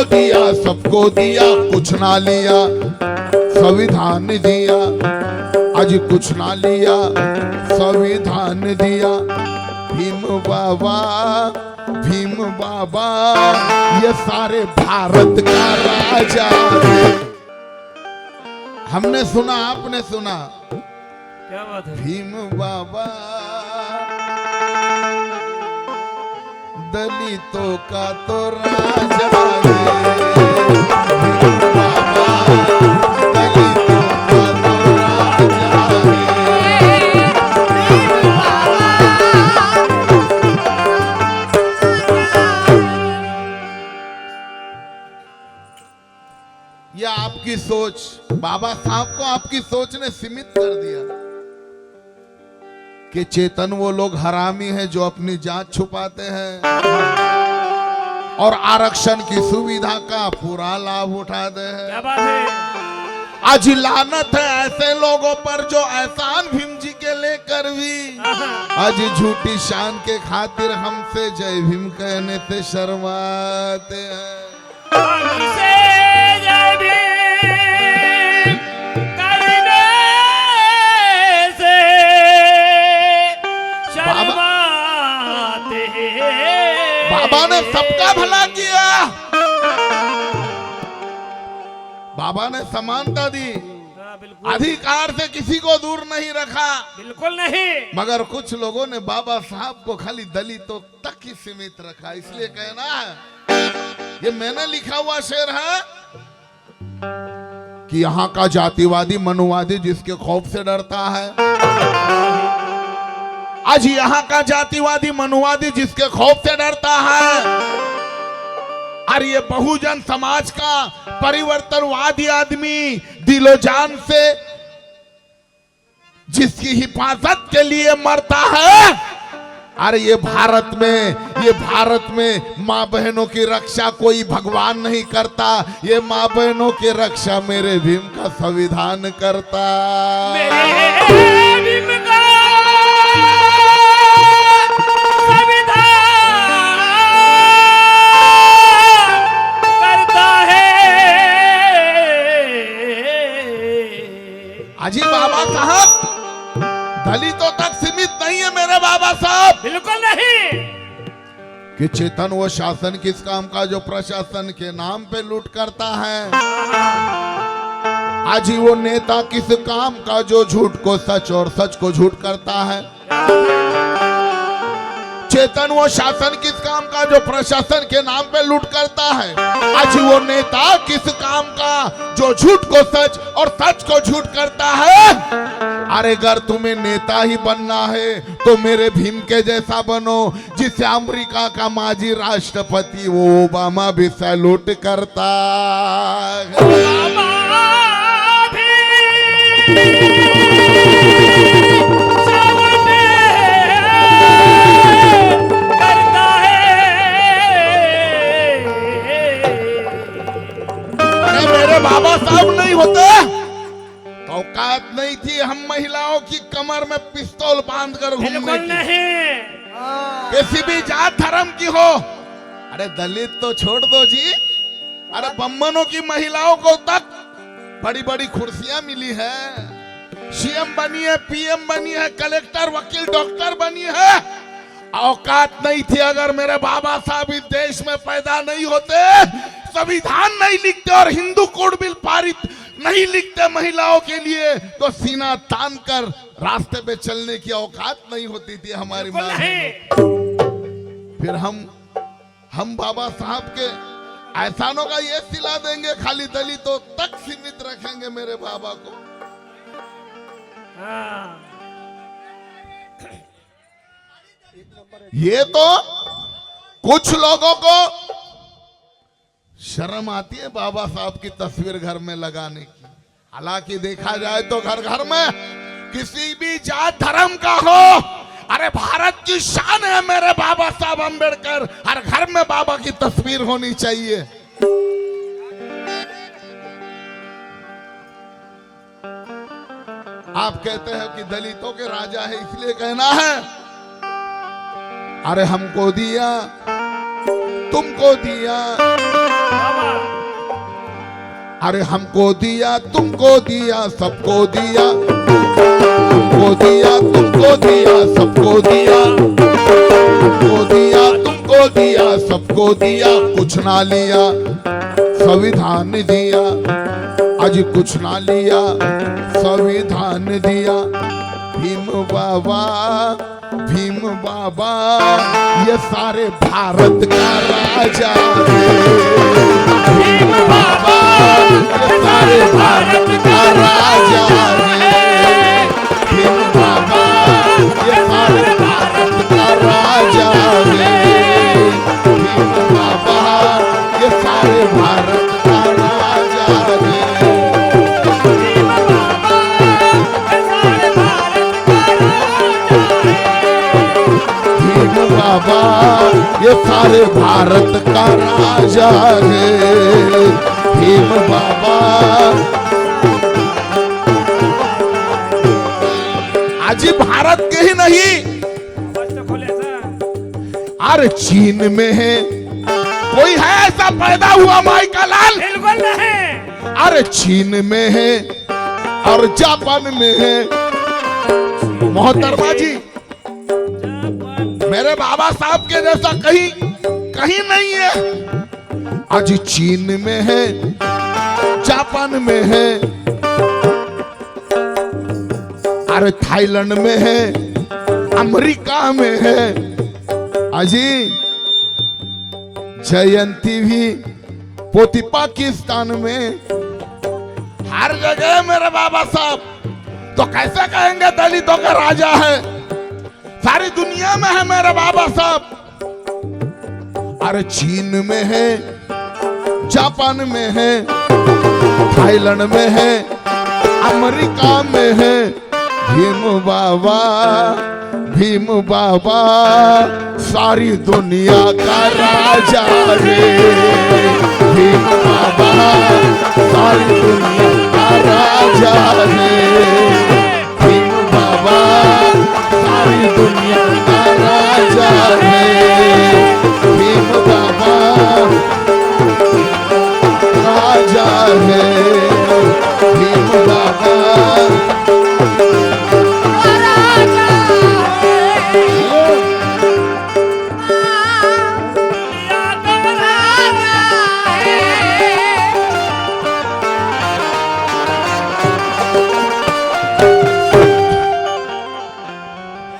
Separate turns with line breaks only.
दिया, सबको दिया, कुछ ना लिया, संविधान दिया। आज कुछ ना लिया, संविधान दिया। भीम बाबा, भीम बाबा, ये सारे भारत का राजा। हमने सुना, आपने सुना,
क्या बात है?
भीम बाबा दलितों का तो राजा रे। भीम बाबा दलितों का तो राजा रे। ये आपकी सोच, बाबा साहब को आपकी सोच ने सीमित कर दिया कि चेतन वो लोग हरामी हैं जो अपनी जात छुपाते हैं और आरक्षण की सुविधा का पूरा लाभ उठाते हैं।
क्या बात है?
आज लानत है ऐसे लोगों पर जो एहसान भीम जी के लेकर भी आज झूठी शान के खातिर हमसे जय भीम कहने से शर्माते हैं।
हमसे जय भीम करने से शर्माते हैं।
बाबा ने सबका भला किया, बाबा ने समानता दी,
हाँ, बिल्कुल
अधिकार से किसी को दूर नहीं रखा।
बिल्कुल नहीं।
मगर कुछ लोगों ने बाबा साहब को खाली दलितों तक ही सीमित रखा। इसलिए कहना है, ये मैंने लिखा हुआ शेर है कि यहाँ का जातिवादी मनुवादी जिसके खौफ से डरता है, आज यहाँ का जातिवादी मनुवादी जिसके खौफ से डरता है, और ये बहुजन समाज का परिवर्तनवादी आदमी दिलो जान से जिसकी हिफाजत के लिए मरता है। अरे ये भारत में माँ बहनों की रक्षा कोई भगवान नहीं करता, ये माँ बहनों की रक्षा मेरे भीम का संविधान करता।
मेरे भीम का
अजी बाबा साहब दलितों तक सीमित नहीं है मेरे बाबा साहब,
बिल्कुल नहीं।
कि चेतन वो शासन किस काम का जो प्रशासन के नाम पे लूट करता है। आज ही वो नेता किस काम का जो झूठ को सच और सच को झूठ करता है। चेतन वो शासन किस काम का जो प्रशासन के नाम पे लूट करता है। आज वो नेता किस काम का जो झूठ को सच और सच को झूठ करता है। अरे अगर तुम्हें नेता ही बनना है तो मेरे भीम के जैसा बनो, जिसे अमेरिका का माजी राष्ट्रपति वो ओबामा भी सैल्यूट करता है। बाबा साहब नहीं होते तो औकात नहीं थी हम महिलाओं की कमर में पिस्तौल बांधकर घूमने की, किसी भी जात धर्म की हो। अरे दलित तो छोड़ दो जी, अरे बम्बनों की महिलाओं को तक बड़ी बड़ी कुर्सियां मिली है, सीएम बनी है, पीएम बनी है, कलेक्टर, वकील, डॉक्टर बनी है। औकात नहीं थी अगर मेरे बाबा साहब इस देश में पैदा नहीं होते, संविधान नहीं लिखते और हिंदू कोड बिल पारित नहीं लिखते महिलाओं के लिए, तो सीना तान कर रास्ते पे चलने की औकात नहीं होती थी हमारी मां। फिर हम बाबा साहब के एहसानों का ये सिला देंगे, खाली दलितों तक सीमित रखेंगे मेरे बाबा को। ये तो कुछ लोगों को शर्म आती है बाबा साहब की तस्वीर घर में लगाने की। हालांकि देखा जाए तो घर घर में किसी भी जात धर्म का हो, अरे भारत की शान है मेरे बाबा साहब अंबेडकर, हर घर में बाबा की तस्वीर होनी चाहिए। आप कहते हैं कि दलितों के राजा है, इसलिए कहना है, अरे हमको दिया तुमको दिया अरे हमको दिया तुमको दिया सबको दिया, हमको दिया तुमको दिया सबको दिया, हमको दिया तुमको दिया सबको दिया, कुछ ना लिया संविधान दिया, आज कुछ ना लिया संविधान दिया। भीम बाबा ये सारे भारत का राजा है। भीम बाबा ये सारे भारत का राजा है। भीम बाबा ये सारे भारत का राजा है। भीम बाबा ये सारे भारत का राजा है। बाबा ये सारे भारत का राजा है। भीम बाबा आज भारत के ही नहीं, अरे चीन में है, कोई है ऐसा पैदा हुआ माई का लाल?
बिल्कुल नहीं।
अरे चीन में है और जापान में है। मोहतरमा जी मेरे बाबा साहब के जैसा कहीं कहीं नहीं है। आज चीन में है, जापान में है, अरे थाईलैंड में है, अमेरिका में है। अजी जयंती भी पोती पाकिस्तान में, हर जगह मेरे बाबा साहब। तो कैसे कहेंगे दलितों का राजा है? सारी दुनिया में है मेरे बाबा साहब। अरे चीन में है, जापान में है, थाईलैंड में है, अमेरिका में है। भीम बाबा सारी दुनिया का राजा है। भीम बाबा सारी दुनिया का राजा है। भीम बाबा सारी दुनिया का राजा है।